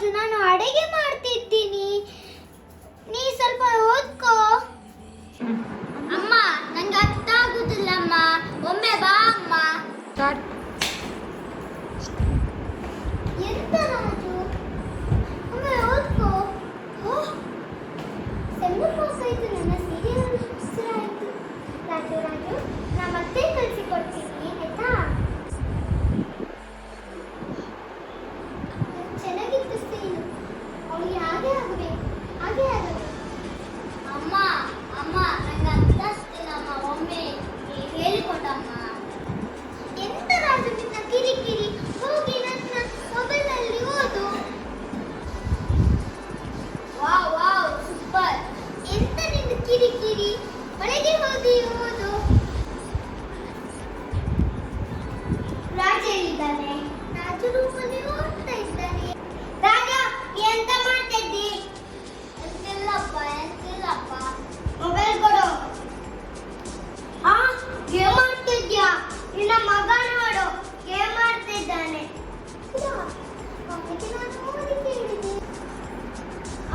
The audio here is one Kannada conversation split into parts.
ರಾಜು, ನಾನು ಅಡಿಗೆ ಮಾಡ್ತಿದ್ದೀನಿ, ನೀ ಸ್ವಲ್ಪ ಓದ್ಕೋ. ಅಮ್ಮ, ನಂಗೆ ಅರ್ಥ ಆಗುದಿಲ್ಲಮ್ಮ, ಒಮ್ಮೆ ಬಾ ಅಮ್ಮ. ಎಂತ ರಾಜು, ಒಮ್ಮೆ ಓದ್ಕೋ. ಸೆಂಡು ಪಾಸ್ ಆಯ್ತು, ನನ್ನ ಸೀರಿಯಲ್ ಆಯ್ತು. ರಾಜು ರಾಜು, ನಾ ಮತ್ತೆ ಕಲಿಸಿಕೊಡ್ತೀನಿ ಆಯ್ತಾ? ಚೆನ್ನಾಗಿತ್ತು ಸ್ಟೈಲು, ಅವಳಿಗೆ ಹಾಗೆ ಆಗಬೇಕು, ಹಾಗೆ ಆಗಬೇಕು. ಅಮ್ಮ ಅಮ್ಮ, ನಂಗೆ ಅರ್ಥ ಆಗ್ತಿಲ್ಲಮ್ಮ, ಒಮ್ಮೆ ಹೇಳಿಕೊಡಮ್ಮ. ಎಂತ ರಾಜು ನಿನ್ನ ಕಿರಿಕಿರಿ, ಹೋಗಿ ನನ್ನ ಮೊಬೈಲಲ್ಲಿ ಓದು. Wow wow, super. ಎಂತ ನಿನ್ನ ಕಿರಿಕಿರಿ, ಒಳಗೆ ಹೋಗಿ ಓದು. ರಾಜ ಎಲ್ಲಿದ್ದಾನೆ? ರಾಜು ರೂಮಲ್ಲಿ ಓದ್ತಾ ಇದ್ದಾನೆ. ರಾಜ, ಎಂತ ಮಾಡ್ತಿದ್ದಿ? ಎಂತಿಲ್ಲಪ್ಪ, ಎಂತಿಲ್ಲಪ್ಪ. ಮೊಬೈಲ್ ಕೊಡು. ಗೇಮ್ ಮಾಡ್ತಿದ್ಯಾ? ನಿನ್ನ ಮಗ ನೋಡು, ಗೇಮ್ ಮಾಡ್ತಿದ್ದಾನೆ.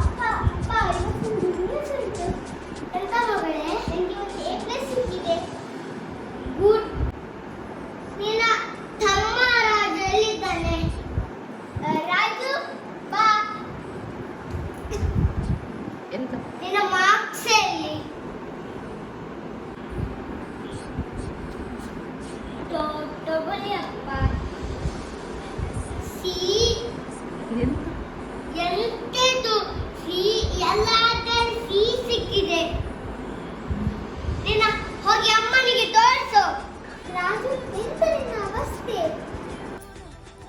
ಅಪ್ಪ ಅಪ್ಪ, ಇವತ್ತು ನ್ಯೂಸ್ ಉಂಟು. ಎಂತ ಮಗಳೇ? ನನಗೆ ಒಂದು A+ ಸಿಕ್ಕಿದೆ. ಗುಡ್. ನಿನ್ನ ತಮ್ಮ ರಾಜು ಎಲ್ಲಿದ್ದಾನೆ? ರಾಜು, ಬಾ. ಎಂತ ನಿನ್ನ ಮಾರ್ಕ್ಸ್ ಎಲ್ಲಿ? ತಗೊಳ್ಳಿ ಅಪ್ಪ. ಸಿ ಎಂತ ಎಂತೆದು? ಸಿ ಎಲ್ಲಾದರೂ ಸಿ ಸಿಕ್ಕಿದೆ. ನಿನ್ನ ಹೋಗಿ ಅಮ್ಮನಿಗೆ ತೋರಿಸು. ರಾಜು, ಎಂತ ನಿನ್ನ ಅವಸ್ಥೆ?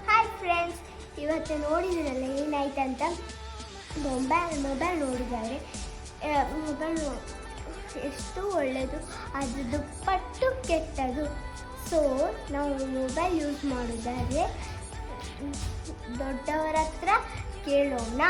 ಹಾಯ್ ಫ್ರೆಂಡ್ಸ್, ಇವತ್ತು ನೋಡಿದ್ರಲ್ಲ ಏನಾಯ್ತಂತ. ಮೊಬೈಲ್ ನೋಡಿದ್ದಾರೆ. ಮೊಬೈಲ್ ಎಷ್ಟು ಒಳ್ಳೆಯದು, ಅದು ದುಪ್ಪಟ್ಟು ಕೆಟ್ಟದು. ಸೊ ನಾವು ಮೊಬೈಲ್ ಯೂಸ್ ಮಾಡೋದಾದರೆ ದೊಡ್ಡವರ ಹತ್ರ ಕೇಳೋಣ.